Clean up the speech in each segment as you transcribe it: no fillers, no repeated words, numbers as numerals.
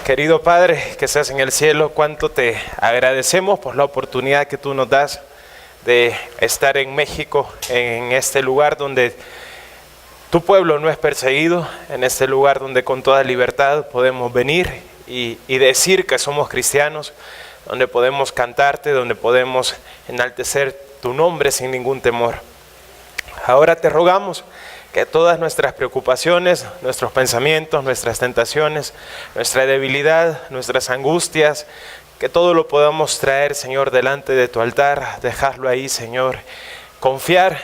Querido Padre que estás en el cielo, cuánto te agradecemos por la oportunidad que tú nos das de estar en México, en este lugar donde tu pueblo no es perseguido, en este lugar donde con toda libertad podemos venir y decir que somos cristianos, donde podemos cantarte, donde podemos enaltecer tu nombre sin ningún temor. Ahora te rogamos que todas nuestras preocupaciones, nuestros pensamientos, nuestras tentaciones, nuestra debilidad, nuestras angustias, que todo lo podamos traer, Señor, delante de tu altar, dejarlo ahí, Señor, confiar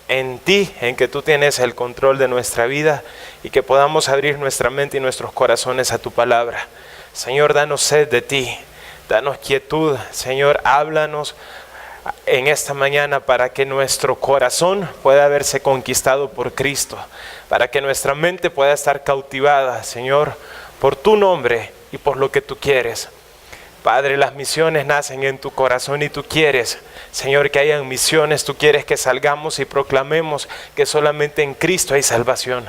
en ti, en que tú tienes el control de nuestra vida y que podamos abrir nuestra mente y nuestros corazones a tu palabra. Señor, danos sed de ti, danos quietud, Señor, háblanos en esta mañana para que nuestro corazón pueda verse conquistado por Cristo, para que nuestra mente pueda estar cautivada, Señor, por tu nombre y por lo que tú quieres. Padre, las misiones nacen en tu corazón y tú quieres, Señor, que hayan misiones, tú quieres que salgamos y proclamemos que solamente en Cristo hay salvación.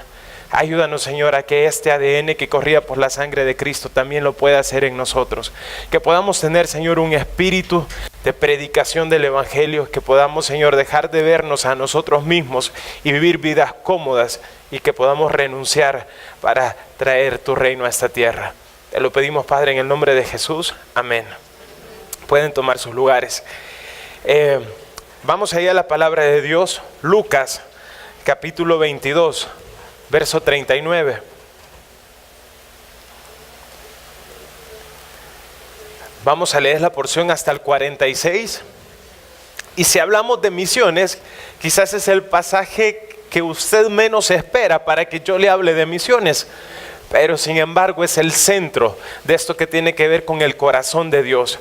Ayúdanos, Señor, a que este ADN que corría por la sangre de Cristo también lo pueda hacer en nosotros. Que podamos tener, Señor, un espíritu de predicación del Evangelio. Que podamos, Señor, dejar de vernos a nosotros mismos y vivir vidas cómodas. Y que podamos renunciar para traer tu reino a esta tierra. Te lo pedimos, Padre, en el nombre de Jesús. Amén. Pueden tomar sus lugares. Vamos allá a la palabra de Dios. Lucas, capítulo 22. Verso 39. Vamos a leer la porción hasta el 46. Y si hablamos de misiones, quizás es el pasaje que usted menos espera para que yo le hable de misiones. Pero sin embargo es el centro de esto que tiene que ver con el corazón de Dios.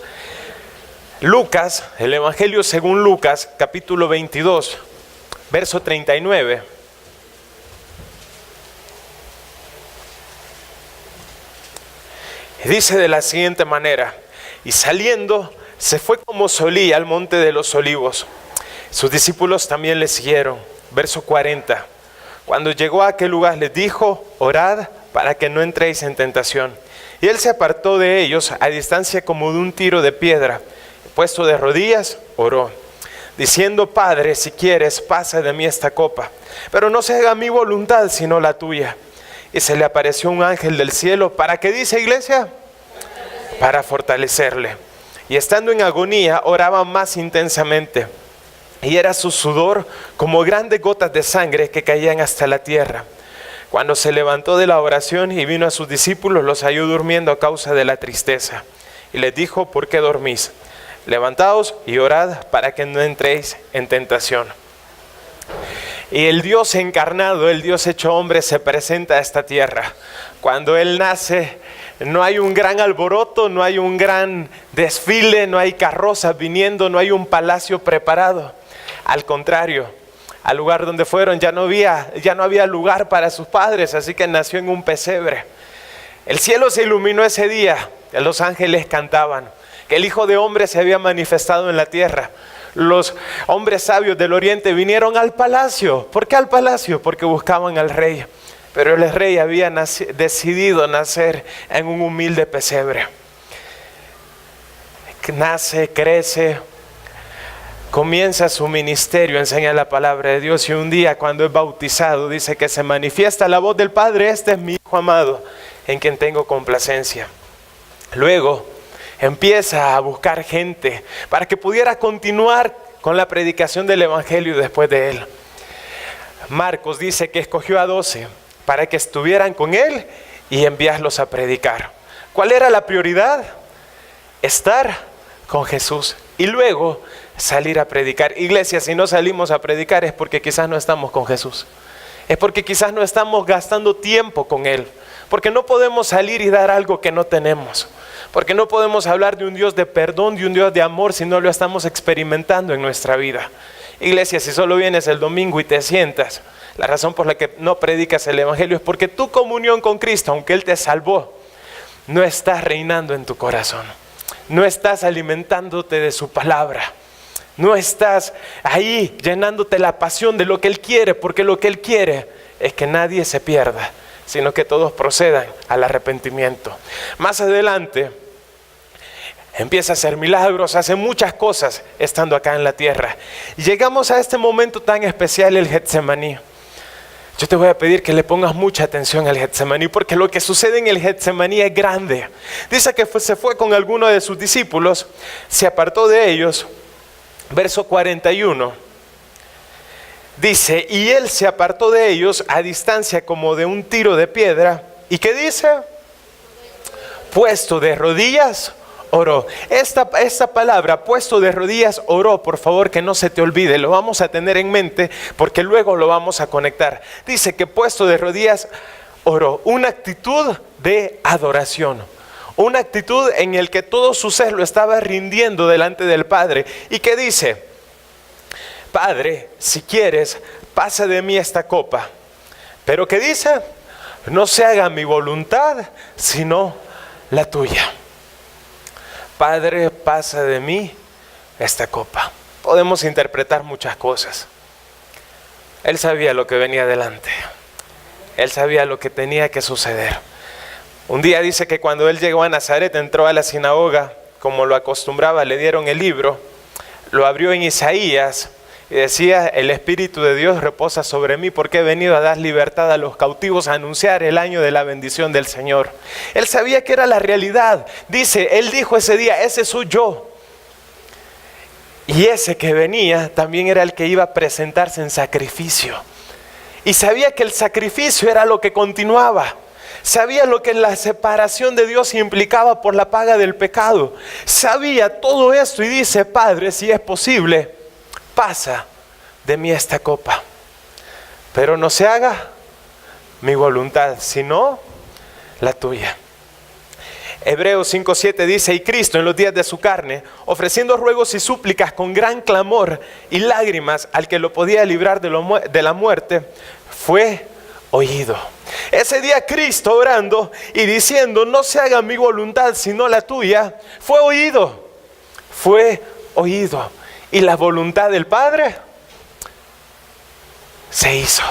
Lucas, el Evangelio según Lucas, capítulo 22, verso 39. Dice de la siguiente manera: y saliendo se fue como solía al monte de los olivos. Sus discípulos también le siguieron. Verso 40. Cuando llegó a aquel lugar les dijo: orad para que no entréis en tentación. Y él se apartó de ellos a distancia como de un tiro de piedra. Puesto de rodillas, oró, diciendo: Padre, si quieres, pasa de mí esta copa, pero no se haga mi voluntad sino la tuya. Y se le apareció un ángel del cielo. ¿Para qué dice, iglesia? Para fortalecerle. Y estando en agonía, oraba más intensamente. Y era su sudor como grandes gotas de sangre que caían hasta la tierra. Cuando se levantó de la oración y vino a sus discípulos, los halló durmiendo a causa de la tristeza. Y les dijo: ¿por qué dormís? Levantaos y orad para que no entréis en tentación. Y el Dios encarnado, el Dios hecho hombre, se presenta a esta tierra. Cuando Él nace, no hay un gran alboroto, no hay un gran desfile, no hay carrozas viniendo, no hay un palacio preparado. Al contrario, al lugar donde fueron ya no había lugar para sus padres, así que nació en un pesebre. El cielo se iluminó ese día, los ángeles cantaban que el Hijo de Hombre se había manifestado en la tierra. Los hombres sabios del oriente vinieron al palacio. ¿Por qué al palacio? Porque buscaban al rey. Pero el rey había decidido nacer en un humilde pesebre. Nace, crece, comienza su ministerio, enseña la palabra de Dios. Y un día, cuando es bautizado, dice que se manifiesta la voz del Padre: este es mi Hijo amado, en quien tengo complacencia. Luego empieza a buscar gente para que pudiera continuar con la predicación del Evangelio después de él. Marcos dice que escogió a 12 para que estuvieran con él y enviarlos a predicar. ¿Cuál era la prioridad? Estar con Jesús y luego salir a predicar. Iglesia, si no salimos a predicar es porque quizás no estamos con Jesús. Es porque quizás no estamos gastando tiempo con Él. Porque no podemos salir y dar algo que no tenemos. Porque no podemos hablar de un Dios de perdón, de un Dios de amor, si no lo estamos experimentando en nuestra vida. Iglesia, si solo vienes el domingo y te sientas, la razón por la que no predicas el Evangelio es porque tu comunión con Cristo, aunque Él te salvó, no está reinando en tu corazón. No estás alimentándote de su palabra. No estás ahí llenándote la pasión de lo que Él quiere, porque lo que Él quiere es que nadie se pierda, sino que todos procedan al arrepentimiento. Más adelante empieza a hacer milagros, hace muchas cosas estando acá en la tierra. Y llegamos a este momento tan especial, el Getsemaní. Yo te voy a pedir que le pongas mucha atención al Getsemaní, porque lo que sucede en el Getsemaní es grande. Dice que se fue con alguno de sus discípulos, se apartó de ellos. Verso 41. Dice, y él se apartó de ellos a distancia como de un tiro de piedra. ¿Y qué dice? Puesto de rodillas, oró. Esta palabra, puesto de rodillas, oró, por favor que no se te olvide, lo vamos a tener en mente porque luego lo vamos a conectar. Dice que puesto de rodillas, oró. Una actitud de adoración. Una actitud en el que todo su ser lo estaba rindiendo delante del Padre. ¿Y qué dice? Padre, si quieres, pasa de mí esta copa. ¿Pero qué dice? No se haga mi voluntad, sino la tuya. Padre, pasa de mí esta copa. Podemos interpretar muchas cosas. Él sabía lo que venía delante. Él sabía lo que tenía que suceder. Un día dice que cuando él llegó a Nazaret, entró a la sinagoga, como lo acostumbraba, le dieron el libro, lo abrió en Isaías y decía, el Espíritu de Dios reposa sobre mí porque he venido a dar libertad a los cautivos, a anunciar el año de la bendición del Señor. Él sabía que era la realidad. Dice, él dijo ese día, ese soy yo. Y ese que venía también era el que iba a presentarse en sacrificio. Y sabía que el sacrificio era lo que continuaba. Sabía lo que la separación de Dios implicaba por la paga del pecado. Sabía todo esto y dice, Padre, si es posible, pasa de mí esta copa, pero no se haga mi voluntad, sino la tuya. Hebreos 5:7 dice, y Cristo en los días de su carne, ofreciendo ruegos y súplicas con gran clamor y lágrimas al que lo podía librar de la muerte, fue oído. Ese día Cristo orando y diciendo, no se haga mi voluntad sino la tuya, fue oído. Fue oído. Y la voluntad del Padre se hizo.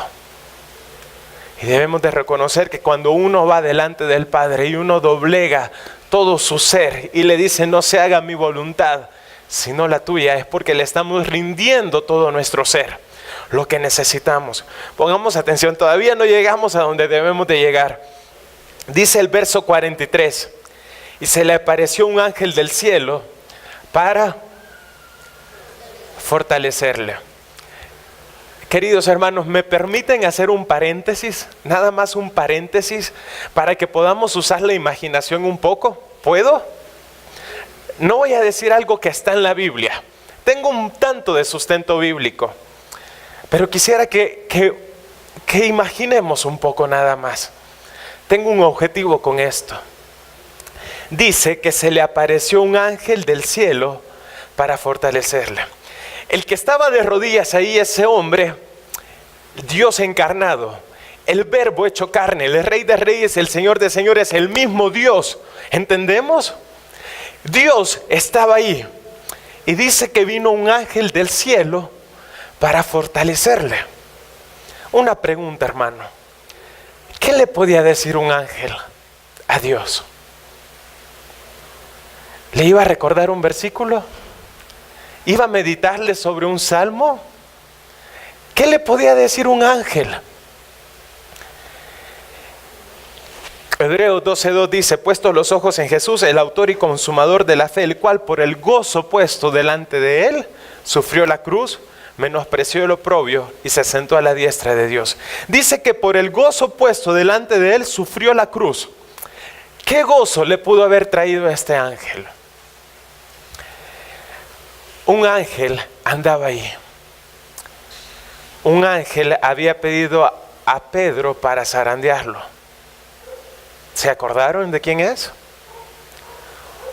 Y debemos de reconocer que cuando uno va delante del Padre y uno doblega todo su ser y le dice, no se haga mi voluntad sino la tuya, es porque le estamos rindiendo todo nuestro ser, lo que necesitamos. Pongamos atención, todavía no llegamos a donde debemos de llegar. Dice el verso 43, y se le apareció un ángel del cielo para fortalecerle. Queridos hermanos, ¿me permiten hacer un paréntesis? Nada más un paréntesis para que podamos usar la imaginación un poco. ¿Puedo? No voy a decir algo que está en la Biblia. Tengo un tanto de sustento bíblico, pero quisiera que imaginemos un poco nada más. Tengo un objetivo con esto. Dice que se le apareció un ángel del cielo para fortalecerle. El que estaba de rodillas ahí, ese hombre, Dios encarnado, el verbo hecho carne, el rey de reyes, el señor de señores, el mismo Dios. ¿Entendemos? Dios estaba ahí y dice que vino un ángel del cielo para fortalecerle. Una pregunta, hermano. ¿Qué le podía decir un ángel a Dios? ¿Le iba a recordar un versículo? ¿Iba a meditarle sobre un salmo? ¿Qué le podía decir un ángel? Hebreos 12:2 dice, puestos los ojos en Jesús, el autor y consumador de la fe, el cual por el gozo puesto delante de él, sufrió la cruz, menospreció el oprobio y se sentó a la diestra de Dios. Dice que por el gozo puesto delante de él, sufrió la cruz. ¿Qué gozo le pudo haber traído a este ángel? Un ángel andaba ahí. Un ángel había pedido a Pedro para zarandearlo. ¿Se acordaron de quién es?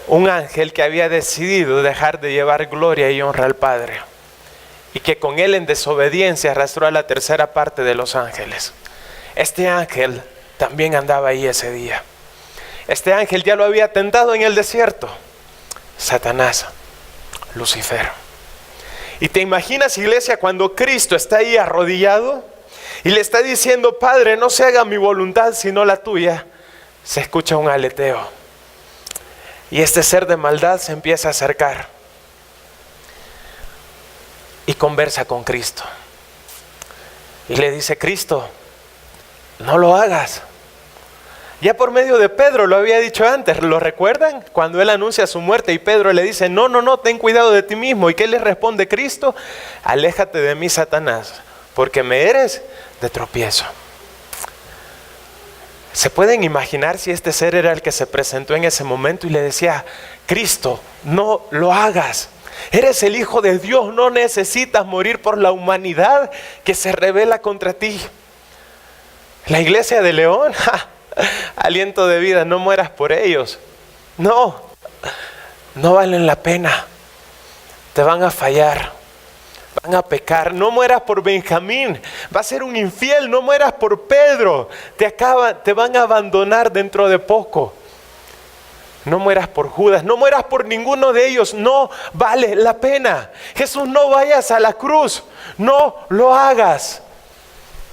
Un ángel que había decidido dejar de llevar gloria y honra al Padre, y que con él en desobediencia arrastró a la tercera parte de los ángeles. Este ángel también andaba ahí ese día. Este ángel ya lo había tentado en el desierto. Satanás, Lucifer. Y te imaginas, iglesia, cuando Cristo está ahí arrodillado y le está diciendo: Padre, no se haga mi voluntad sino la tuya, se escucha un aleteo. Y este ser de maldad se empieza a acercar y conversa con Cristo. Y le dice: Cristo, no lo hagas. Ya por medio de Pedro lo había dicho antes, ¿lo recuerdan? Cuando él anuncia su muerte y Pedro le dice: no, ten cuidado de ti mismo. ¿Y qué le responde Cristo? Aléjate de mí, Satanás, porque me eres de tropiezo. ¿Se pueden imaginar si este ser era el que se presentó en ese momento y le decía: Cristo, no lo hagas? Eres el Hijo de Dios, no necesitas morir por la humanidad que se rebela contra ti. La iglesia de León, aliento de vida, no mueras por ellos. No valen la pena. Te van a fallar, van a pecar. No mueras por Benjamín, va a ser un infiel. No mueras por Pedro, te van a abandonar dentro de poco. No mueras por Judas, no mueras por ninguno de ellos, no vale la pena. Jesús, no vayas a la cruz, no lo hagas.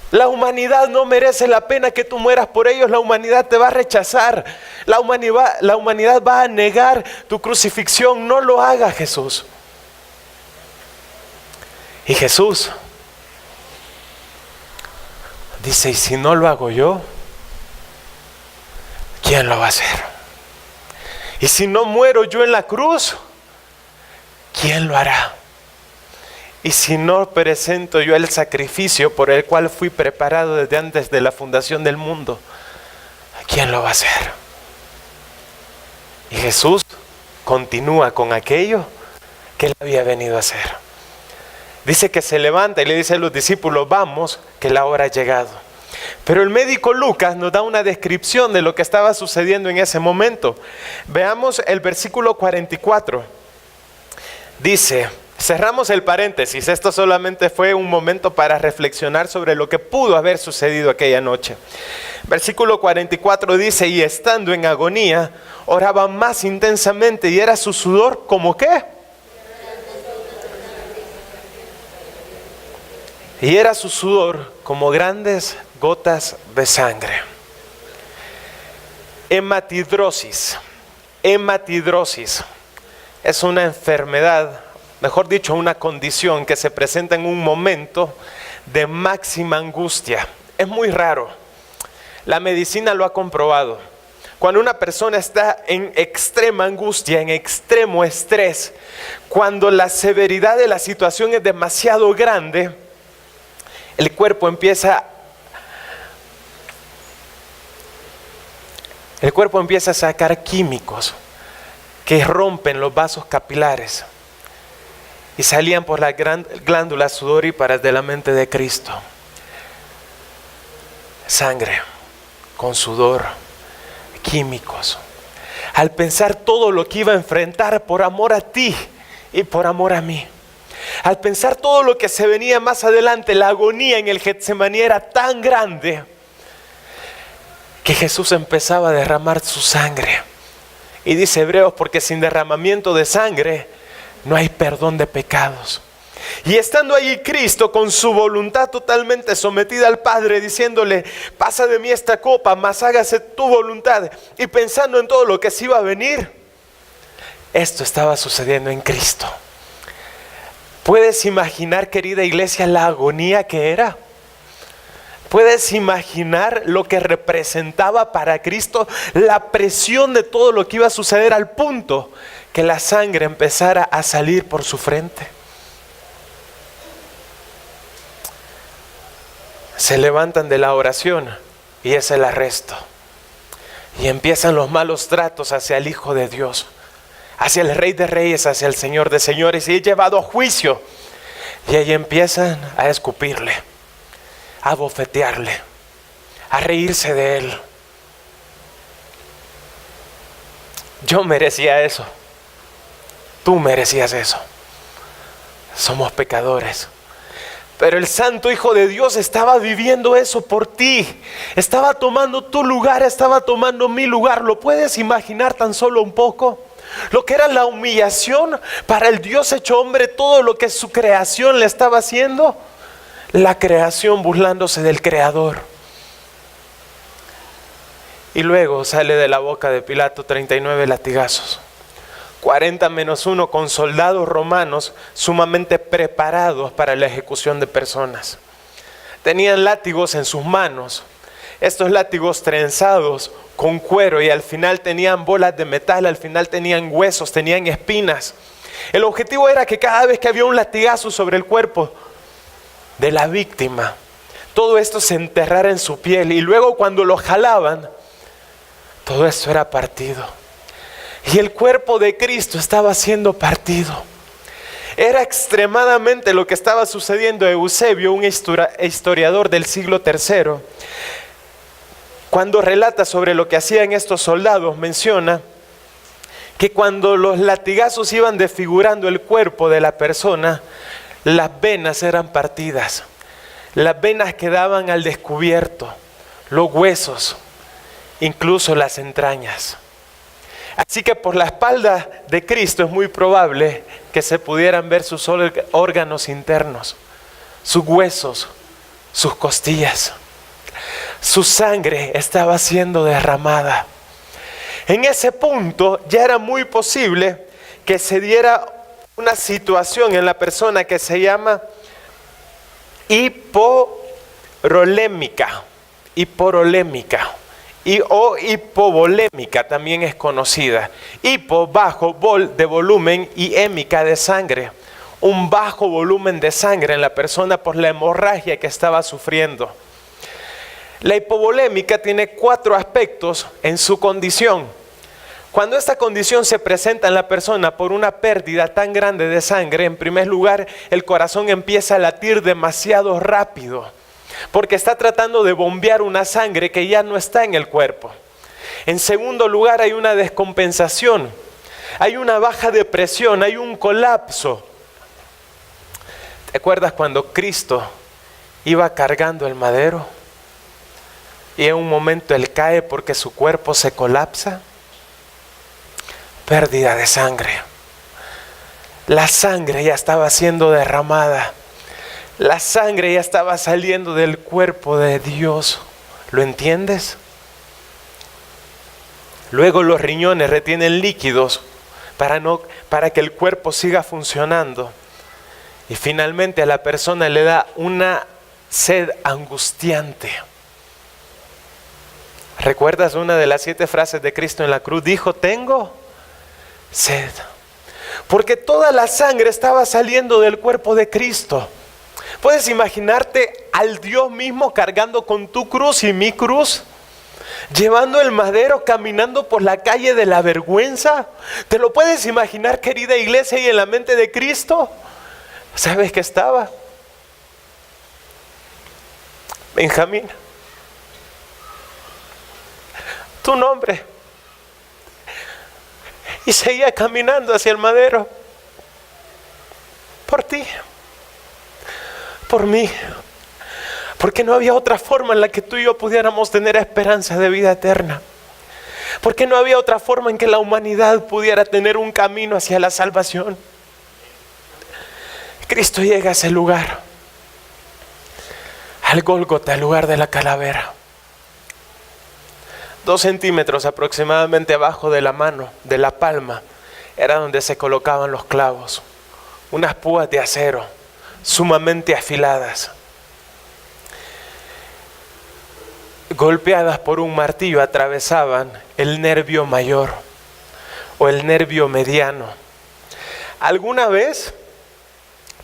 La humanidad no merece la pena que tú mueras por ellos. La humanidad te va a rechazar. La humanidad va a negar tu crucifixión. No lo hagas, Jesús. Y Jesús dice: ¿y si no lo hago yo? ¿Quién lo va a hacer? Y si no muero yo en la cruz, ¿quién lo hará? Y si no presento yo el sacrificio por el cual fui preparado desde antes de la fundación del mundo, ¿quién lo va a hacer? Y Jesús continúa con aquello que él había venido a hacer. Dice que se levanta y le dice a los discípulos: vamos, que la hora ha llegado. Pero el médico Lucas nos da una descripción de lo que estaba sucediendo en ese momento. Veamos el versículo 44. Dice, cerramos el paréntesis, esto solamente fue un momento para reflexionar sobre lo que pudo haber sucedido aquella noche. Versículo 44 dice: y estando en agonía, oraba más intensamente, y era su sudor como ¿qué? Y era su sudor como grandes gotas de sangre. Hematidrosis. Hematidrosis es una enfermedad, mejor dicho, una condición que se presenta en un momento de máxima angustia. Es muy raro. La medicina lo ha comprobado. Cuando una persona está en extrema angustia, en extremo estrés, cuando la severidad de la situación es demasiado grande, el cuerpo empieza a sacar químicos que rompen los vasos capilares y salían por las glándulas sudoríparas de la mente de Cristo. Sangre con sudor, químicos. Al pensar todo lo que iba a enfrentar por amor a ti y por amor a mí. Al pensar todo lo que se venía más adelante, la agonía en el Getsemaní era tan grande que Jesús empezaba a derramar su sangre. Y dice Hebreos: porque sin derramamiento de sangre no hay perdón de pecados. Y estando allí Cristo con su voluntad totalmente sometida al Padre, diciéndole: pasa de mí esta copa, mas hágase tu voluntad. Y pensando en todo lo que se iba a venir, esto estaba sucediendo en Cristo. ¿Puedes imaginar, querida iglesia, la agonía que era? ¿Puedes imaginar lo que representaba para Cristo la presión de todo lo que iba a suceder, al punto que la sangre empezara a salir por su frente? Se levantan de la oración y es el arresto. Y empiezan los malos tratos hacia el Hijo de Dios, hacia el Rey de Reyes, hacia el Señor de Señores, y es llevado a juicio. Y ahí empiezan a escupirle, a bofetearle, a reírse de él. Yo merecía eso. Tú merecías eso. Somos pecadores. Pero el Santo Hijo de Dios estaba viviendo eso por ti. Estaba tomando tu lugar, estaba tomando mi lugar. ¿Lo puedes imaginar tan solo un poco? Lo que era la humillación para el Dios hecho hombre, todo lo que su creación le estaba haciendo. La creación burlándose del Creador. Y luego sale de la boca de Pilato 39 latigazos. 40 menos 1 con soldados romanos sumamente preparados para la ejecución de personas. Tenían látigos en sus manos. Estos látigos trenzados con cuero y al final tenían bolas de metal, al final tenían huesos, tenían espinas. El objetivo era que cada vez que había un latigazo sobre el cuerpo de la víctima, todo esto se enterrara en su piel y luego cuando lo jalaban, todo esto era partido. Y el cuerpo de Cristo estaba siendo partido. Era extremadamente lo que estaba sucediendo. Eusebio, un historiador del siglo III, cuando relata sobre lo que hacían estos soldados, menciona que cuando los latigazos iban desfigurando el cuerpo de la persona, las venas eran partidas. Las venas quedaban al descubierto, los huesos, incluso las entrañas. Así que por la espalda de Cristo es muy probable que se pudieran ver sus órganos internos, sus huesos, sus costillas. Su sangre estaba siendo derramada. En ese punto ya era muy posible que se diera una situación en la persona que se llama hiporolémica o hipovolémica, también es conocida. Hipo, bajo, vol, de volumen, y émica, de sangre. Un bajo volumen de sangre en la persona por la hemorragia que estaba sufriendo. La hipovolémica tiene 4 aspectos en su condición. Cuando esta condición se presenta en la persona por una pérdida tan grande de sangre, en primer lugar, el corazón empieza a latir demasiado rápido, porque está tratando de bombear una sangre que ya no está en el cuerpo. En segundo lugar, hay una descompensación, hay una baja de presión, hay un colapso. ¿Te acuerdas cuando Cristo iba cargando el madero y en un momento Él cae porque su cuerpo se colapsa? Pérdida de sangre. La sangre ya estaba siendo derramada. La sangre ya estaba saliendo del cuerpo de Dios. ¿Lo entiendes? Luego los riñones retienen líquidos para que el cuerpo siga funcionando. Y finalmente a la persona le da una sed angustiante. ¿Recuerdas una de las 7 frases de Cristo en la cruz? Dijo, tengo sed. Porque toda la sangre estaba saliendo del cuerpo de Cristo. ¿Puedes imaginarte al Dios mismo cargando con tu cruz y mi cruz? Llevando el madero, caminando por la calle de la vergüenza. ¿Te lo puedes imaginar, querida iglesia, y en la mente de Cristo? ¿Sabes qué estaba? Benjamín, tu nombre. Y seguía caminando hacia el madero. Por ti. Por mí. Porque no había otra forma en la que tú y yo pudiéramos tener esperanza de vida eterna. Porque no había otra forma en que la humanidad pudiera tener un camino hacia la salvación. Cristo llega a ese lugar, al Gólgota, el lugar de la calavera. 2 centímetros aproximadamente abajo de la mano, de la palma, era donde se colocaban los clavos. Unas púas de acero, sumamente afiladas. Golpeadas por un martillo, atravesaban el nervio mayor o el nervio mediano. ¿Alguna vez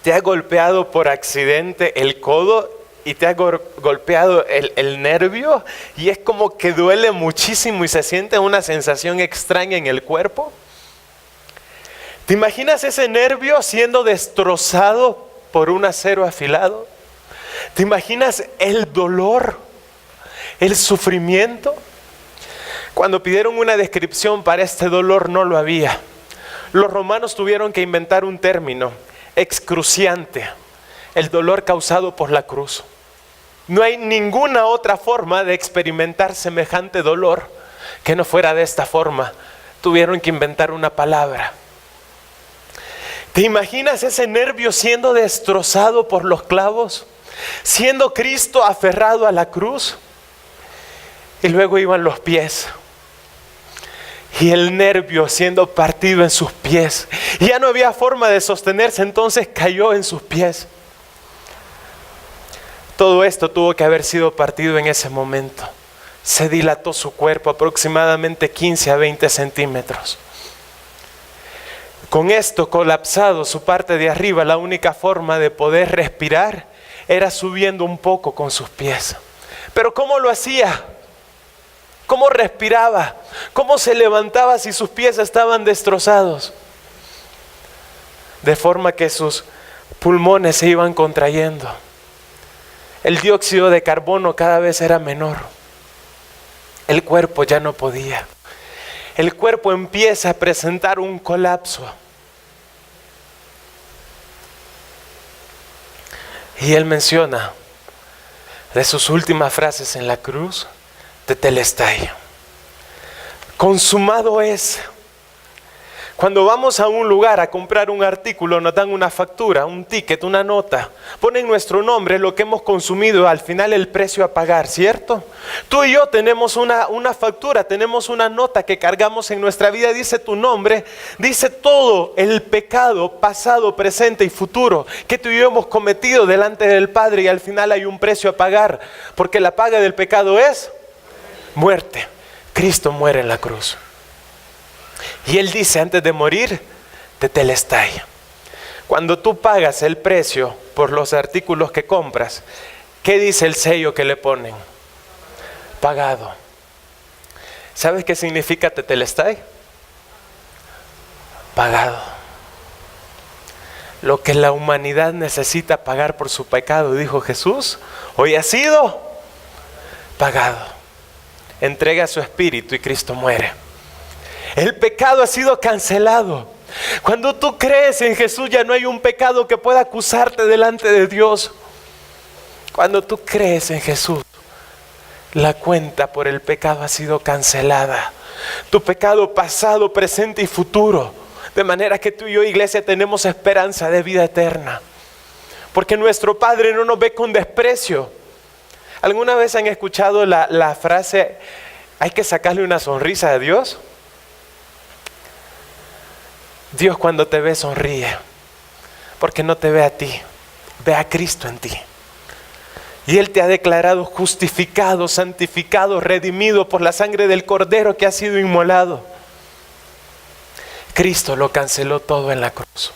te ha golpeado por accidente el codo y te ha golpeado el nervio y es como que duele muchísimo y se siente una sensación extraña en el cuerpo? ¿Te imaginas ese nervio siendo destrozado por un acero afilado? ¿Te imaginas el dolor, el sufrimiento? Cuando pidieron una descripción para este dolor no lo había. Los romanos tuvieron que inventar un término: excruciante, el dolor causado por la cruz. No hay ninguna otra forma de experimentar semejante dolor que no fuera de esta forma. Tuvieron que inventar una palabra. ¿Te imaginas ese nervio siendo destrozado por los clavos? siendo Cristo aferrado a la cruz, y luego iban los pies, y el nervio siendo partido en sus pies, y ya no había forma de sostenerse, entonces cayó en sus pies. Todo esto tuvo que haber sido partido en ese momento. Se dilató su cuerpo aproximadamente 15 a 20 centímetros. Con esto colapsado su parte de arriba, la única forma de poder respirar era subiendo un poco con sus pies. Pero ¿cómo lo hacía? ¿Cómo respiraba? ¿Cómo se levantaba si sus pies estaban destrozados? De forma que sus pulmones se iban contrayendo. El dióxido de carbono cada vez era menor. El cuerpo ya no podía. El cuerpo empieza a presentar un colapso. Y él menciona de sus últimas frases en la cruz, tetelestai. Consumado es. Cuando vamos a un lugar a comprar un artículo, nos dan una factura, un ticket, una nota. Ponen nuestro nombre, lo que hemos consumido, al final el precio a pagar, ¿cierto? Tú y yo tenemos una factura, tenemos una nota que cargamos en nuestra vida. Dice tu nombre, dice todo el pecado pasado, presente y futuro que tú y yo hemos cometido delante del Padre, y al final hay un precio a pagar, porque la paga del pecado es muerte. Cristo muere en la cruz. Y él dice antes de morir, tetelestai. Cuando tú pagas el precio por los artículos que compras, ¿qué dice el sello que le ponen? Pagado. ¿Sabes qué significa tetelestai? Pagado. Lo que la humanidad necesita pagar por su pecado, dijo Jesús, hoy ha sido pagado. Entrega su espíritu y Cristo muere. El pecado ha sido cancelado. Cuando tú crees en Jesús, ya no hay un pecado que pueda acusarte delante de Dios. Cuando tú crees en Jesús, la cuenta por el pecado ha sido cancelada. Tu pecado pasado, presente y futuro. De manera que tú y yo, iglesia, tenemos esperanza de vida eterna. Porque nuestro Padre no nos ve con desprecio. ¿Alguna vez han escuchado la frase, hay que sacarle una sonrisa a Dios? Dios cuando te ve sonríe, porque no te ve a ti, ve a Cristo en ti. Y Él te ha declarado justificado, santificado, redimido por la sangre del Cordero que ha sido inmolado. Cristo lo canceló todo en la cruz.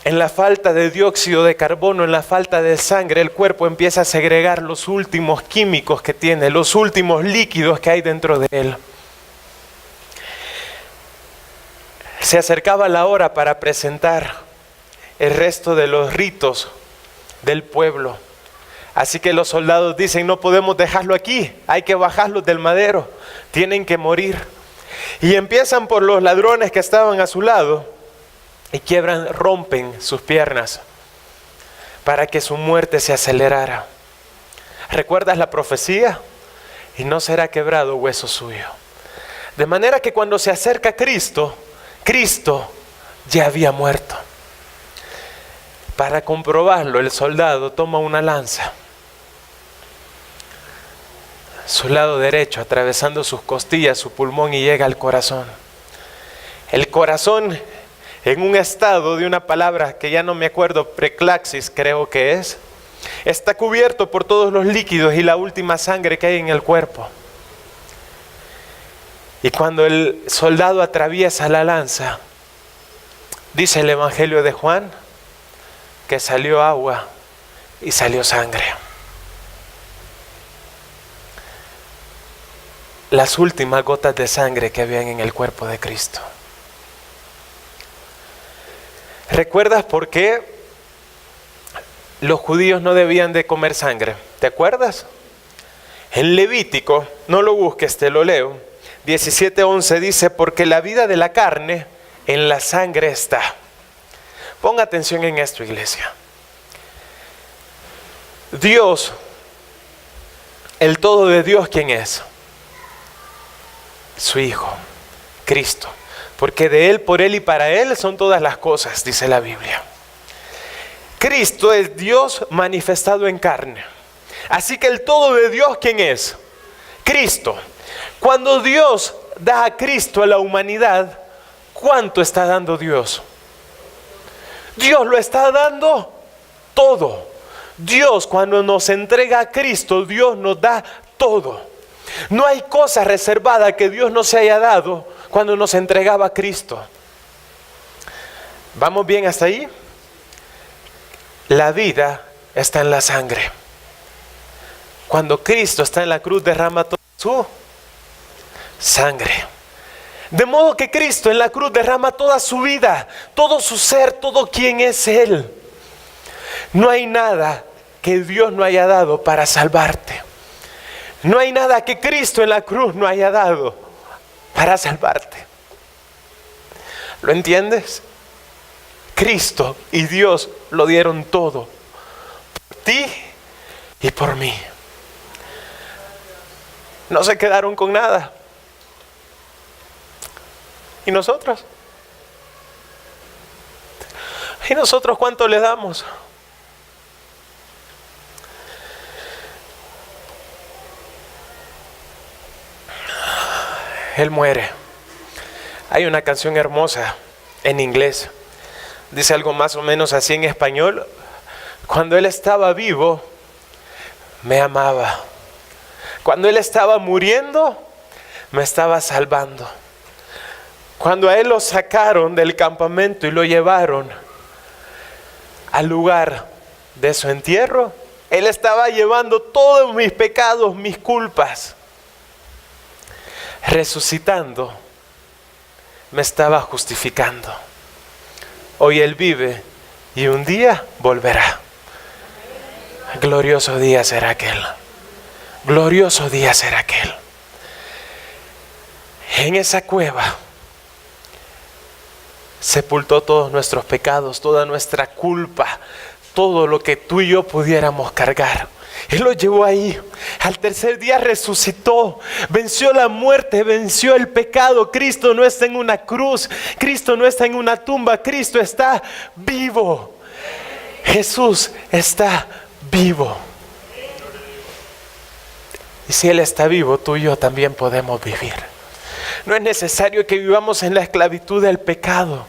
En la falta de dióxido de carbono, en la falta de sangre, el cuerpo empieza a segregar los últimos químicos que tiene, los últimos líquidos que hay dentro de él. Se acercaba la hora para presentar el resto de los ritos del pueblo. Así que los soldados dicen, no podemos dejarlo aquí, hay que bajarlos del madero, tienen que morir. Y empiezan por los ladrones que estaban a su lado y rompen sus piernas para que su muerte se acelerara. ¿Recuerdas la profecía? Y no será quebrado hueso suyo. De manera que cuando se acerca Cristo ya había muerto. Para comprobarlo, el soldado toma una lanza, su lado derecho, atravesando sus costillas, su pulmón, y llega al corazón. El corazón, en un estado de una palabra que ya no me acuerdo, preclaxis creo que es, está cubierto por todos los líquidos y la última sangre que hay en el cuerpo. Y cuando el soldado atraviesa la lanza, dice el Evangelio de Juan, que salió agua y salió sangre. Las últimas gotas de sangre que habían en el cuerpo de Cristo. ¿Recuerdas por qué los judíos no debían de comer sangre? ¿Te acuerdas? En Levítico, no lo busques, te lo leo. 17:11 dice, porque la vida de la carne en la sangre está. Ponga atención en esto, iglesia. Dios, el todo de Dios, ¿quién es? Su Hijo, Cristo. Porque de Él, por Él y para Él son todas las cosas, dice la Biblia. Cristo es Dios manifestado en carne. Así que el todo de Dios, ¿quién es? Cristo. Cuando Dios da a Cristo a la humanidad, ¿cuánto está dando Dios? Dios lo está dando todo. Dios, cuando nos entrega a Cristo, Dios nos da todo. No hay cosa reservada que Dios no se haya dado cuando nos entregaba a Cristo. ¿Vamos bien hasta ahí? La vida está en la sangre. Cuando Cristo está en la cruz, derrama toda su sangre. De modo que Cristo en la cruz derrama toda su vida, todo su ser, todo quien es Él. No hay nada que Dios no haya dado para salvarte. No hay nada que Cristo en la cruz no haya dado para salvarte. ¿Lo entiendes? Cristo y Dios lo dieron todo por ti y por mí. No se quedaron con nada. ¿Y nosotros? ¿Y nosotros cuánto le damos? Él muere. Hay una canción hermosa en inglés. Dice algo más o menos así en español. Cuando Él estaba vivo, me amaba. Cuando Él estaba muriendo, me estaba salvando. Cuando a Él lo sacaron del campamento y lo llevaron al lugar de su entierro, Él estaba llevando todos mis pecados, mis culpas. Resucitando, me estaba justificando. Hoy Él vive y un día volverá. Glorioso día será aquel. Glorioso día será aquel. En esa cueva sepultó todos nuestros pecados, toda nuestra culpa, todo lo que tú y yo pudiéramos cargar. Él lo llevó ahí. Al tercer día resucitó, venció la muerte, venció el pecado. Cristo no está en una cruz, Cristo no está en una tumba, Cristo está vivo. Jesús está vivo. Y si Él está vivo, tú y yo también podemos vivir. No es necesario que vivamos en la esclavitud del pecado.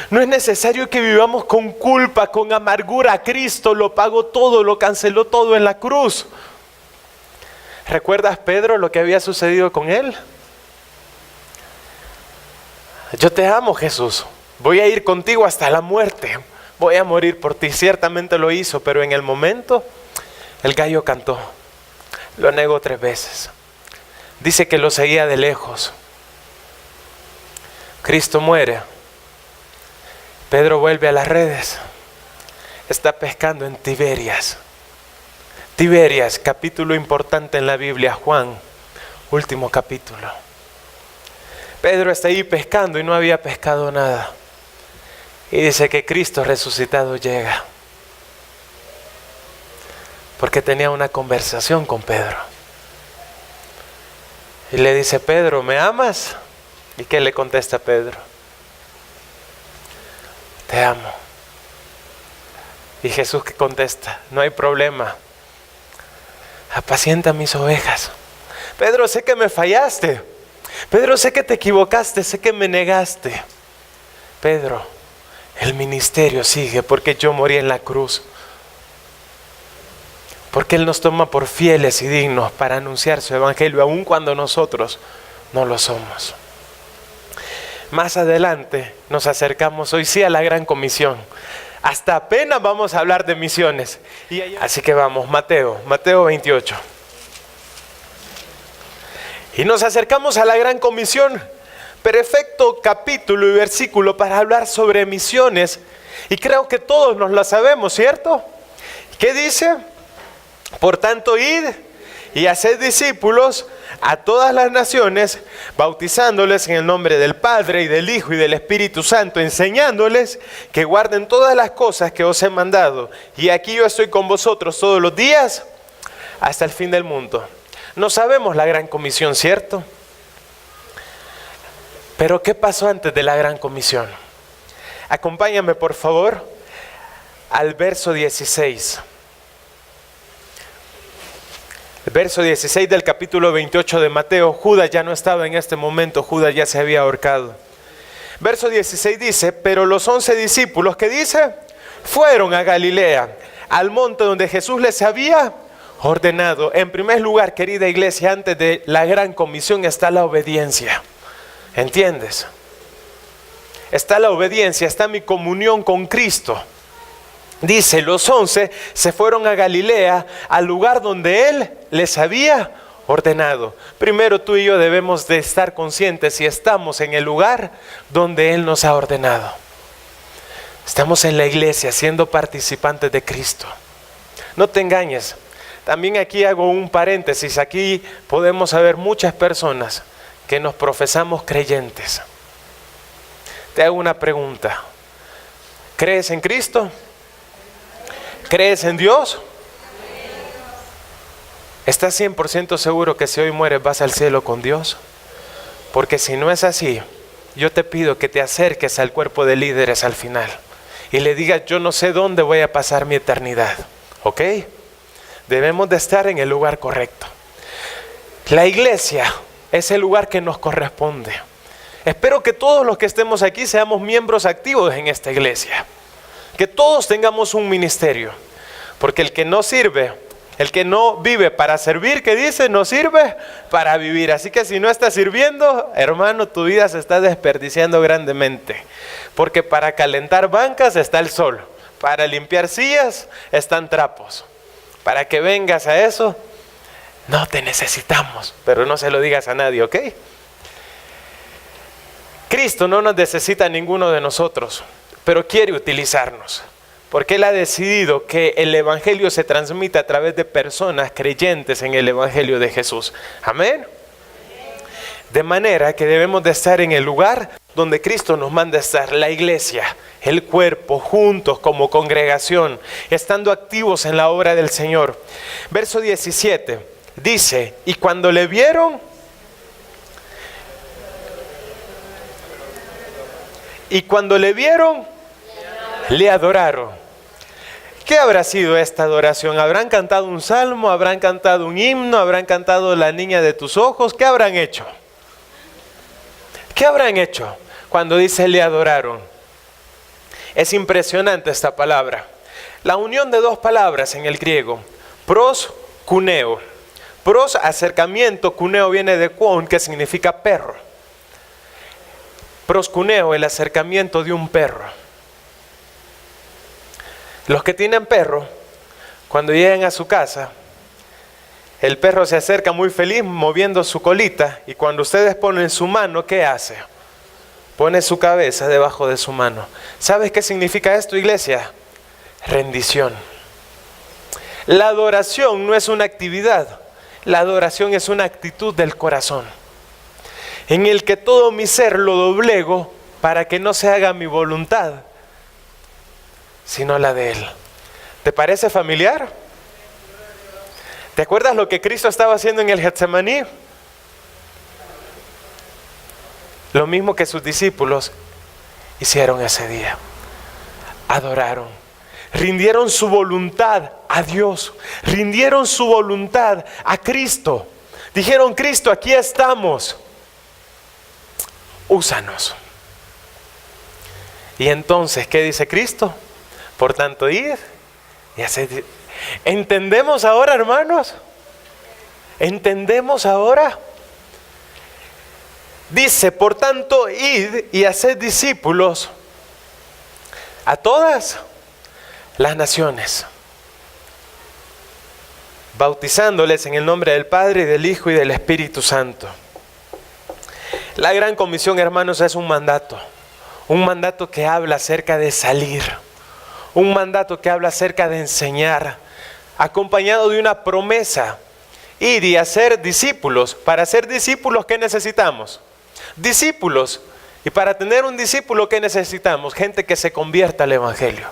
No es necesario que vivamos con culpa, con amargura. Cristo lo pagó todo, lo canceló todo en la cruz. ¿Recuerdas, Pedro, lo que había sucedido con él? Yo te amo, Jesús. Voy a ir contigo hasta la muerte. Voy a morir por ti. Ciertamente lo hizo, pero en el momento el gallo cantó. Lo negó 3 veces. Dice que lo seguía de lejos. Cristo muere. Pedro vuelve a las redes. Está pescando en Tiberias. Tiberias, capítulo importante en la Biblia, Juan, último capítulo. Pedro está ahí pescando y no había pescado nada. Y dice que Cristo resucitado llega. Porque tenía una conversación con Pedro. Y le dice, Pedro, ¿me amas? ¿Y qué le contesta Pedro? Te amo. Y Jesús que contesta, no hay problema. Apacienta mis ovejas. Pedro, sé que me fallaste. Pedro, sé que te equivocaste, sé que me negaste. Pedro, el ministerio sigue porque yo morí en la cruz. Porque Él nos toma por fieles y dignos para anunciar su evangelio, aun cuando nosotros no lo somos. Más adelante nos acercamos hoy sí a la gran comisión. Hasta apenas vamos a hablar de misiones. Así que vamos, Mateo 28. Y nos acercamos a la gran comisión. Perfecto capítulo y versículo para hablar sobre misiones. Y creo que todos nos la sabemos, ¿cierto? ¿Qué dice? Por tanto, id y haced discípulos a todas las naciones, bautizándoles en el nombre del Padre y del Hijo y del Espíritu Santo, enseñándoles que guarden todas las cosas que os he mandado. Y aquí yo estoy con vosotros todos los días hasta el fin del mundo. No sabemos la gran comisión, ¿cierto? Pero ¿qué pasó antes de la gran comisión? Acompáñame, por favor, al verso 16. El verso 16 del capítulo 28 de Mateo. Judas ya no estaba en este momento, Judas ya se había ahorcado. Verso 16 dice: pero los 11 discípulos, ¿qué dice? Fueron a Galilea, al monte donde Jesús les había ordenado. En primer lugar, querida iglesia, antes de la gran comisión está la obediencia. ¿Entiendes? Está la obediencia, está mi comunión con Cristo. Dice, los 11 se fueron a Galilea, al lugar donde Él les había ordenado. Primero tú y yo debemos de estar conscientes si estamos en el lugar donde Él nos ha ordenado. Estamos en la iglesia siendo participantes de Cristo. No te engañes. También aquí hago un paréntesis. Aquí podemos haber muchas personas que nos profesamos creyentes. Te hago una pregunta. ¿Crees en Cristo? ¿Crees en Dios? ¿Estás 100% seguro que si hoy mueres vas al cielo con Dios? Porque si no es así, yo te pido que te acerques al cuerpo de líderes al final y le digas, yo no sé dónde voy a pasar mi eternidad. ¿Ok? Debemos de estar en el lugar correcto. La iglesia es el lugar que nos corresponde. Espero que todos los que estemos aquí seamos miembros activos en esta iglesia. Que todos tengamos un ministerio. Porque el que no sirve, el que no vive para servir, ¿qué dice? No sirve para vivir. Así que si no estás sirviendo, hermano, tu vida se está desperdiciando grandemente. Porque para calentar bancas está el sol. Para limpiar sillas están trapos. Para que vengas a eso, no te necesitamos. Pero no se lo digas a nadie, ¿ok? Cristo no nos necesita a ninguno de nosotros, pero quiere utilizarnos. Porque Él ha decidido que el Evangelio se transmita a través de personas creyentes en el Evangelio de Jesús. Amén. De manera que debemos de estar en el lugar donde Cristo nos manda estar, la iglesia, el cuerpo, juntos como congregación, estando activos en la obra del Señor. Verso 17 dice, y cuando le vieron, le adoraron. ¿Qué habrá sido esta adoración? ¿Habrán cantado un salmo? ¿Habrán cantado un himno? ¿Habrán cantado La niña de tus ojos? ¿Qué habrán hecho? ¿Qué habrán hecho cuando dice le adoraron? Es impresionante esta palabra. La unión de dos palabras en el griego. Pros, cuneo. Pros, acercamiento. Cuneo viene de kuon, que significa perro. Proscuneo, el acercamiento de un perro. Los que tienen perro, cuando llegan a su casa, el perro se acerca muy feliz moviendo su colita, y cuando ustedes ponen su mano, ¿qué hace? Pone su cabeza debajo de su mano. ¿Sabes qué significa esto, iglesia? Rendición. La adoración no es una actividad, la adoración es una actitud del corazón, en el que todo mi ser lo doblego para que no se haga mi voluntad, sino la de Él. ¿Te parece familiar? ¿Te acuerdas lo que Cristo estaba haciendo en el Getsemaní? Lo mismo que sus discípulos hicieron ese día. Adoraron. Rindieron su voluntad a Dios. Rindieron su voluntad a Cristo. Dijeron, Cristo, aquí estamos. Úsanos. Y entonces, ¿qué dice Cristo? Por tanto, id y haced. ¿Entendemos ahora, hermanos? ¿Entendemos ahora? Dice, por tanto, id y haced discípulos a todas las naciones, bautizándoles en el nombre del Padre, y del Hijo, y del Espíritu Santo. La gran comisión, hermanos, es un mandato que habla acerca de salir, un mandato que habla acerca de enseñar, acompañado de una promesa, ir y hacer discípulos. Para ser discípulos, ¿qué necesitamos? Discípulos. Y para tener un discípulo, ¿qué necesitamos? Gente que se convierta al Evangelio.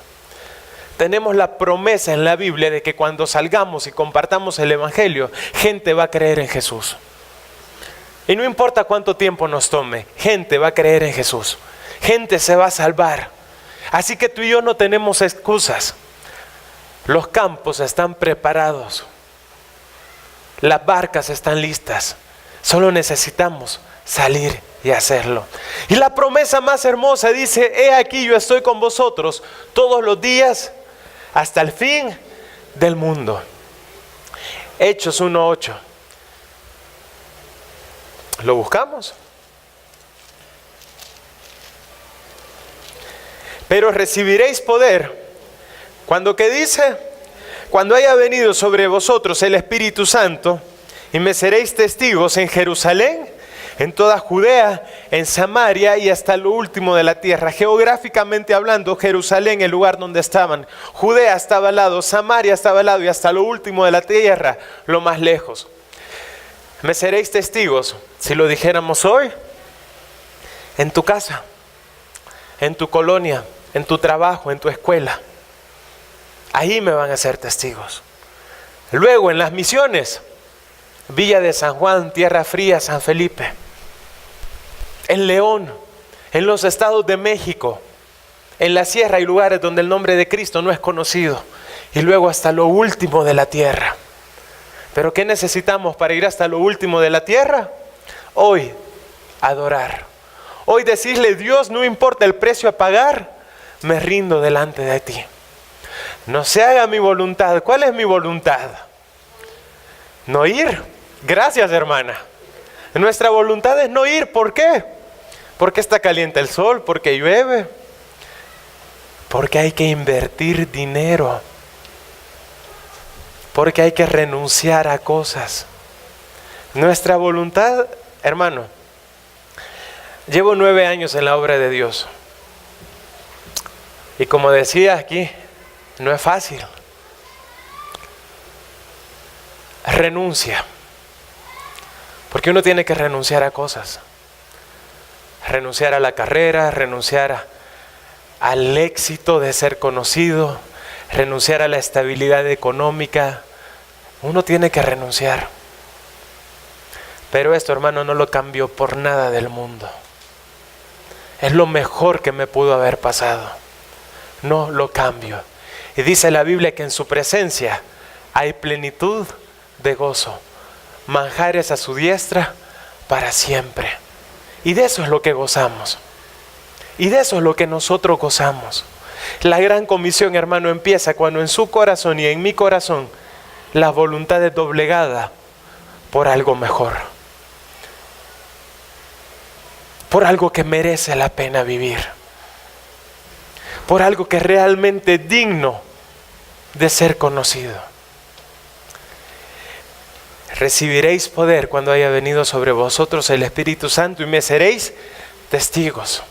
Tenemos la promesa en la Biblia de que cuando salgamos y compartamos el Evangelio, gente va a creer en Jesús. Y no importa cuánto tiempo nos tome, gente va a creer en Jesús. Gente se va a salvar. Así que tú y yo no tenemos excusas. Los campos están preparados. Las barcas están listas. Solo necesitamos salir y hacerlo. Y la promesa más hermosa dice: he aquí yo estoy con vosotros todos los días hasta el fin del mundo. Hechos 1:8. ¿Lo buscamos? Pero recibiréis poder. ¿Cuándo qué dice? Cuando haya venido sobre vosotros el Espíritu Santo, y me seréis testigos en Jerusalén, en toda Judea, en Samaria y hasta lo último de la tierra. Geográficamente hablando, Jerusalén, el lugar donde estaban. Judea estaba al lado, Samaria estaba al lado y hasta lo último de la tierra, lo más lejos. Me seréis testigos, si lo dijéramos hoy, en tu casa, en tu colonia, en tu trabajo, en tu escuela. Ahí me van a ser testigos. Luego en las misiones, Villa de San Juan, Tierra Fría, San Felipe. En León, en los estados de México, en la sierra hay lugares donde el nombre de Cristo no es conocido. Y luego hasta lo último de la tierra. ¿Pero qué necesitamos para ir hasta lo último de la tierra? Hoy, adorar. Hoy decirle: Dios, no importa el precio a pagar, me rindo delante de ti. No se haga mi voluntad. ¿Cuál es mi voluntad? No ir. Gracias, hermana. Nuestra voluntad es no ir. ¿Por qué? Porque está caliente el sol, porque llueve, porque hay que invertir dinero, porque hay que renunciar a cosas. Nuestra voluntad, hermano, llevo 9 años en la obra de Dios. Y como decía aquí, no es fácil. Renuncia. Porque uno tiene que renunciar a cosas. Renunciar a la carrera, renunciar al éxito de ser conocido, renunciar a la estabilidad económica. Uno tiene que renunciar. Pero esto, hermano, no lo cambio por nada del mundo. Es lo mejor que me pudo haber pasado. No lo cambio. Y dice la Biblia que en su presencia hay plenitud de gozo, manjares a su diestra para siempre. Y de eso es lo que gozamos. Y de eso es lo que nosotros gozamos. La gran comisión, hermano, empieza cuando en su corazón y en mi corazón la voluntad es doblegada por algo mejor. Por algo que merece la pena vivir. Por algo que es realmente digno de ser conocido. Recibiréis poder cuando haya venido sobre vosotros el Espíritu Santo y me seréis testigos.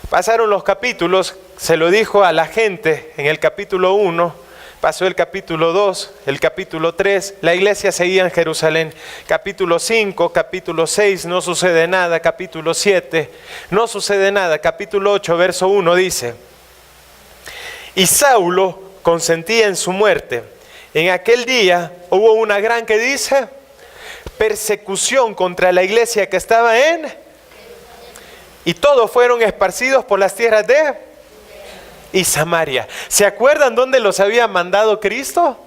Pasaron los capítulos, se lo dijo a la gente en el capítulo 1, pasó el capítulo 2, el capítulo 3, la iglesia seguía en Jerusalén. Capítulo 5, capítulo 6, no sucede nada. Capítulo 7, no sucede nada. Capítulo 8, verso 1 dice: y Saulo consentía en su muerte. En aquel día hubo una gran, ¿qué dice? Persecución contra la iglesia que estaba en... Y todos fueron esparcidos por las tierras de... y Samaria. ¿Se acuerdan dónde los había mandado Cristo?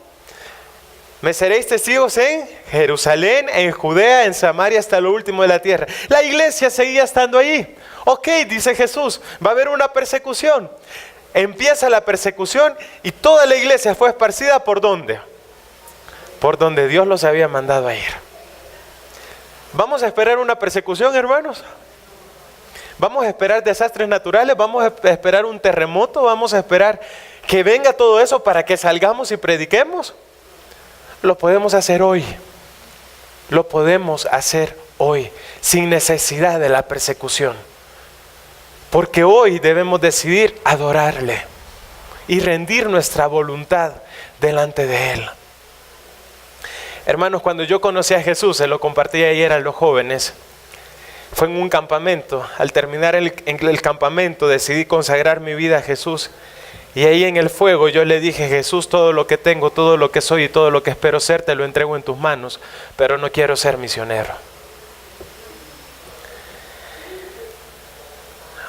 Me seréis testigos en Jerusalén, en Judea, en Samaria, hasta lo último de la tierra. La iglesia seguía estando allí. Ok, dice Jesús, va a haber una persecución. Empieza la persecución y toda la iglesia fue esparcida ¿por dónde? Por donde Dios los había mandado a ir. ¿Vamos a esperar una persecución, hermanos? ¿Vamos a esperar desastres naturales? ¿Vamos a esperar un terremoto? ¿Vamos a esperar que venga todo eso para que salgamos y prediquemos? Lo podemos hacer hoy. Lo podemos hacer hoy, sin necesidad de la persecución. Porque hoy debemos decidir adorarle y rendir nuestra voluntad delante de Él. Hermanos, cuando yo conocí a Jesús, se lo compartí ayer a los jóvenes, fue en un campamento. Al terminar el campamento decidí consagrar mi vida a Jesús. Y ahí en el fuego yo le dije: Jesús, todo lo que tengo, todo lo que soy y todo lo que espero ser, te lo entrego en tus manos, pero no quiero ser misionero.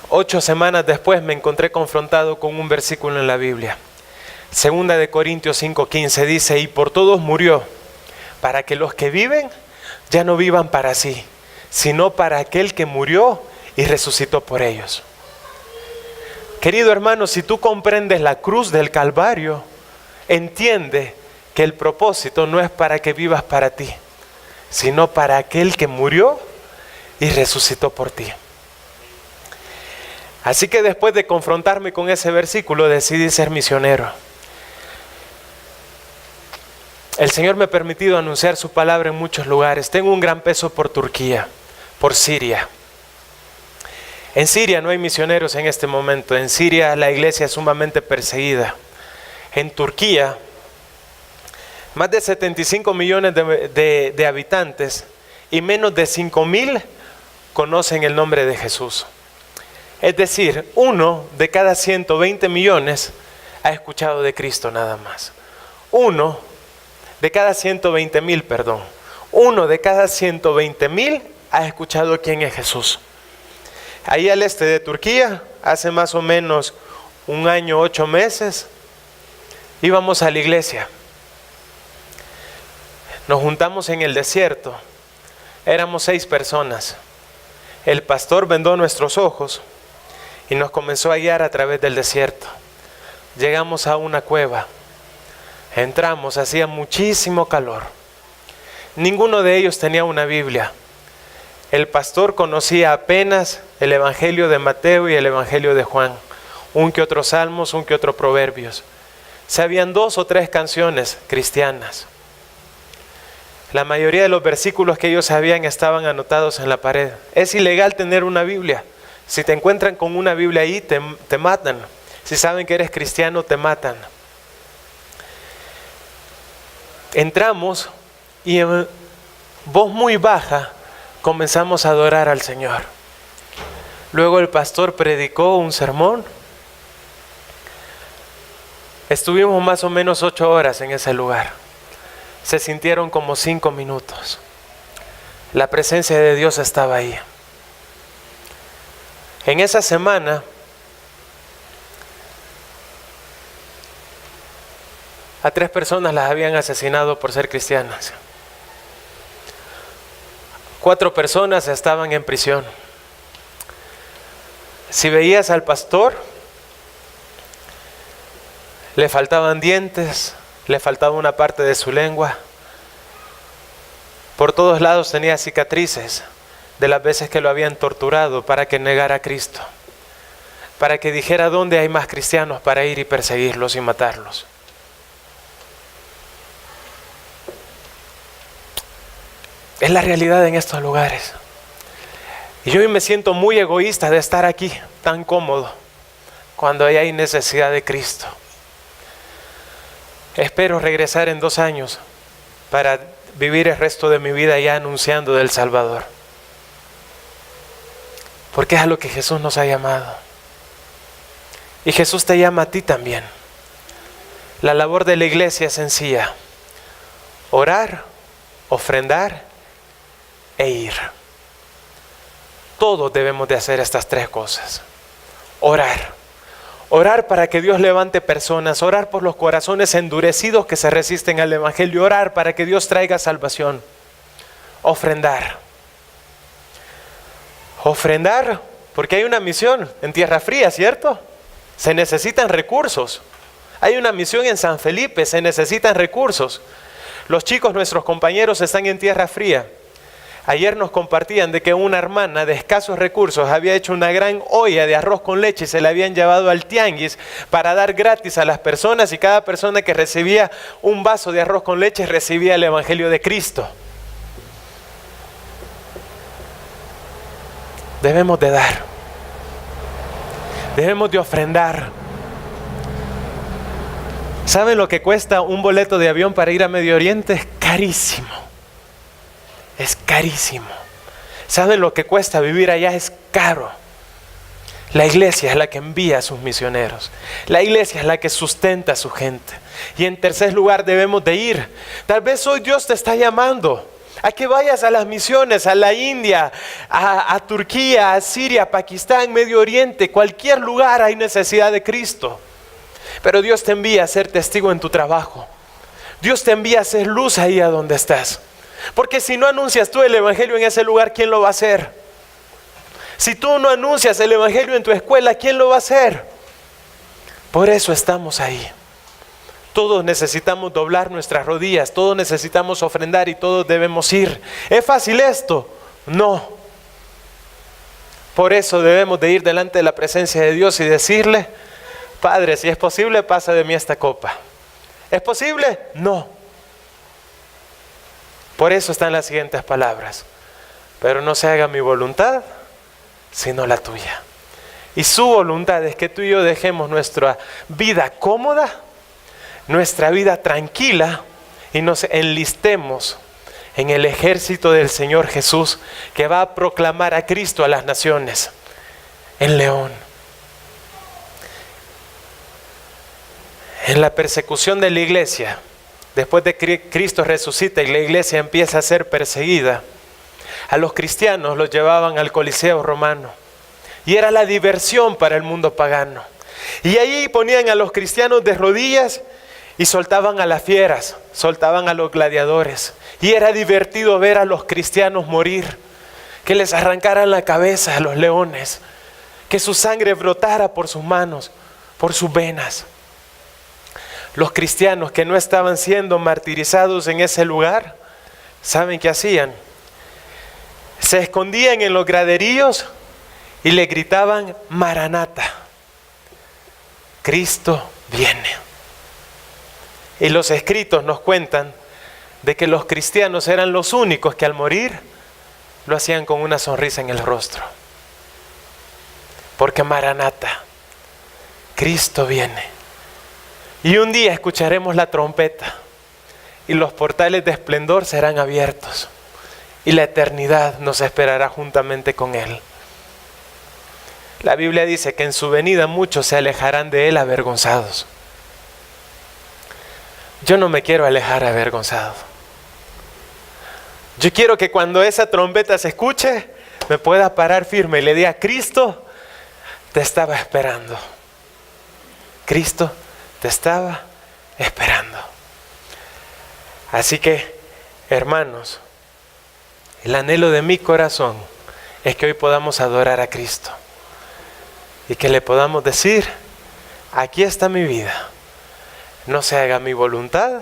8 semanas después me encontré confrontado con un versículo en la Biblia. Segunda de Corintios 5:15 dice: y por todos murió, para que los que viven ya no vivan para sí, sino para aquel que murió y resucitó por ellos. Querido hermano, si tú comprendes la cruz del Calvario, entiende que el propósito no es para que vivas para ti, sino para aquel que murió y resucitó por ti. Así que después de confrontarme con ese versículo, decidí ser misionero. El Señor me ha permitido anunciar su palabra en muchos lugares. Tengo un gran peso por Turquía, por Siria. En Siria no hay misioneros en este momento. En Siria la iglesia es sumamente perseguida. En Turquía, más de 75 millones de habitantes y menos de 5,000 conocen el nombre de Jesús. Es decir, 1 de cada 120 millones ha escuchado de Cristo nada más. 1 de cada 120,000, perdón. 1 de cada 120,000 ha escuchado quién es Jesús. Ahí al este de Turquía, hace más o menos 1 año, 8 meses, íbamos a la iglesia. Nos juntamos en el desierto. Éramos 6 personas. El pastor vendó nuestros ojos y nos comenzó a guiar a través del desierto. Llegamos a una cueva. Entramos, hacía muchísimo calor. Ninguno de ellos tenía una Biblia. El pastor conocía apenas el Evangelio de Mateo y el Evangelio de Juan. Un que otro salmos, un que otro proverbios. Sabían 2 o 3 canciones cristianas. La mayoría de los versículos que ellos sabían estaban anotados en la pared. Es ilegal tener una Biblia. Si te encuentran con una Biblia ahí, te matan. Si saben que eres cristiano, te matan. Entramos y en voz muy baja comenzamos a adorar al Señor. Luego el pastor predicó un sermón. Estuvimos más o menos 8 horas en ese lugar. Se sintieron como 5 minutos. La presencia de Dios estaba ahí. En esa semana, a 3 personas las habían asesinado por ser cristianas. 4 personas estaban en prisión. Si veías al pastor, le faltaban dientes, le faltaba una parte de su lengua. Por todos lados tenía cicatrices de las veces que lo habían torturado para que negara a Cristo, para que dijera dónde hay más cristianos para ir y perseguirlos y matarlos. Es la realidad en estos lugares. Y yo me siento muy egoísta de estar aquí tan cómodo cuando hay necesidad de Cristo. Espero regresar en 2 años para vivir el resto de mi vida ya anunciando del Salvador. Porque es a lo que Jesús nos ha llamado. Y Jesús te llama a ti también. La labor de la iglesia es sencilla: orar, ofrendar e ir. Todos debemos de hacer estas 3 cosas. Orar. Orar para que Dios levante personas. Orar por los corazones endurecidos que se resisten al Evangelio. Orar para que Dios traiga salvación. Ofrendar. Ofrendar porque hay una misión en Tierra Fría, ¿cierto? Se necesitan recursos. Hay una misión en San Felipe, se necesitan recursos. Los chicos, nuestros compañeros, están en Tierra Fría. Ayer nos compartían de que una hermana de escasos recursos había hecho una gran olla de arroz con leche y se la habían llevado al tianguis para dar gratis a las personas, y cada persona que recibía un vaso de arroz con leche recibía el Evangelio de Cristo. Debemos de dar. Debemos de ofrendar. ¿Saben lo que cuesta un boleto de avión para ir a Medio Oriente? Es carísimo. Es carísimo. ¿Saben lo que cuesta vivir allá? Es caro. La iglesia es la que envía a sus misioneros. La iglesia es la que sustenta a su gente. Y en tercer lugar, debemos de ir. Tal vez hoy Dios te está llamando a que vayas a las misiones, a la India, a Turquía, a Siria, Pakistán, Medio Oriente. Cualquier lugar hay necesidad de Cristo. Pero Dios te envía a ser testigo en tu trabajo. Dios te envía a ser luz ahí a donde estás. Porque si no anuncias tú el evangelio en ese lugar, ¿quién lo va a hacer? Si tú no anuncias el evangelio en tu escuela, ¿quién lo va a hacer? Por eso estamos ahí. Todos necesitamos doblar nuestras rodillas, todos necesitamos ofrendar y todos debemos ir. ¿Es fácil esto? No. Por eso debemos de ir delante de la presencia de Dios y decirle: Padre, si es posible, pasa de mí esta copa. ¿Es posible? No. Por eso están las siguientes palabras: pero no se haga mi voluntad, sino la tuya. Y su voluntad es que tú y yo dejemos nuestra vida cómoda, nuestra vida tranquila, y nos enlistemos en el ejército del Señor Jesús, que va a proclamar a Cristo a las naciones en León. En la persecución de la iglesia, después de que Cristo resucita y la iglesia empieza a ser perseguida, a los cristianos los llevaban al Coliseo romano. Y era la diversión para el mundo pagano. Y ahí ponían a los cristianos de rodillas y soltaban a las fieras, soltaban a los gladiadores. Y era divertido ver a los cristianos morir, que les arrancaran la cabeza a los leones, que su sangre brotara por sus manos, por sus venas. Los cristianos que no estaban siendo martirizados en ese lugar, ¿saben qué hacían? Se escondían en los graderíos y le gritaban: Maranata, Cristo viene. Y los escritos nos cuentan de que los cristianos eran los únicos que al morir lo hacían con una sonrisa en el rostro. Porque Maranata, Cristo viene. Y un día escucharemos la trompeta y los portales de esplendor serán abiertos y la eternidad nos esperará juntamente con Él. La Biblia dice que en su venida muchos se alejarán de Él avergonzados. Yo no me quiero alejar avergonzado. Yo quiero que cuando esa trompeta se escuche, me pueda parar firme y le diga: Cristo te estaba esperando. Cristo te estaba esperando. Así que, hermanos, el anhelo de mi corazón es que hoy podamos adorar a Cristo. Y que le podamos decir: aquí está mi vida. No se haga mi voluntad,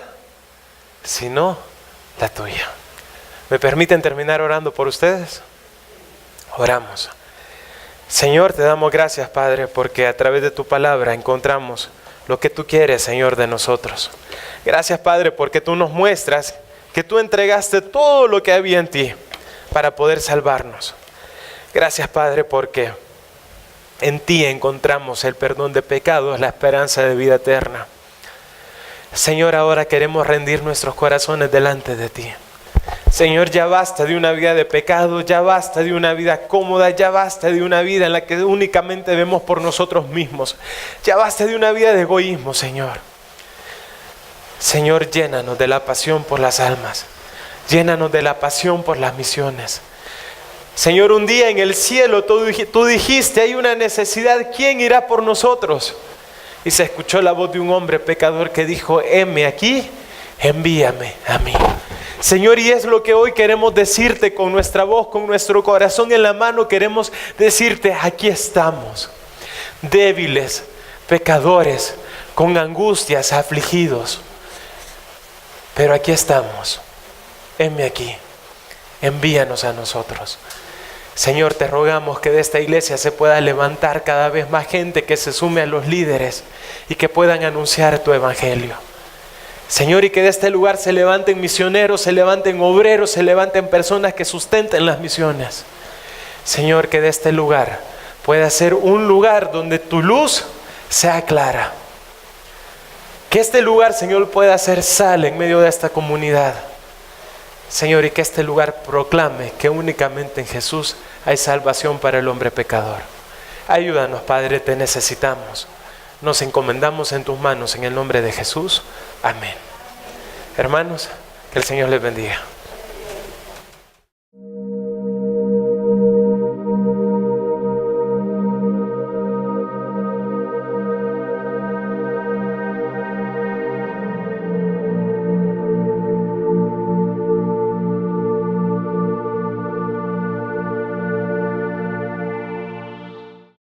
sino la tuya. ¿Me permiten terminar orando por ustedes? Oramos. Señor, te damos gracias, Padre, porque a través de tu palabra encontramos lo que tú quieres, Señor, de nosotros. Gracias, Padre, porque tú nos muestras que tú entregaste todo lo que había en ti para poder salvarnos. Gracias, Padre, porque en ti encontramos el perdón de pecados, la esperanza de vida eterna. Señor, ahora queremos rendir nuestros corazones delante de ti. Señor, ya basta de una vida de pecado, ya basta de una vida cómoda, ya basta de una vida en la que únicamente vemos por nosotros mismos. Ya basta de una vida de egoísmo, Señor. Señor, llénanos de la pasión por las almas. Llénanos de la pasión por las misiones. Señor, un día en el cielo tú dijiste: hay una necesidad, ¿quién irá por nosotros? Y se escuchó la voz de un hombre pecador que dijo: heme aquí, envíame a mí. Señor, y es lo que hoy queremos decirte con nuestra voz, con nuestro corazón en la mano. Queremos decirte: aquí estamos, débiles, pecadores, con angustias, afligidos. Pero aquí estamos, heme aquí, envíanos a nosotros. Señor, te rogamos que de esta iglesia se pueda levantar cada vez más gente que se sume a los líderes y que puedan anunciar tu evangelio. Señor, y que de este lugar se levanten misioneros, se levanten obreros, se levanten personas que sustenten las misiones. Señor, que de este lugar pueda ser un lugar donde tu luz sea clara. Que este lugar, Señor, pueda ser sal en medio de esta comunidad. Señor, y que este lugar proclame que únicamente en Jesús hay salvación para el hombre pecador. Ayúdanos, Padre, te necesitamos. Nos encomendamos en tus manos en el nombre de Jesús. Amén. Hermanos, que el Señor les bendiga.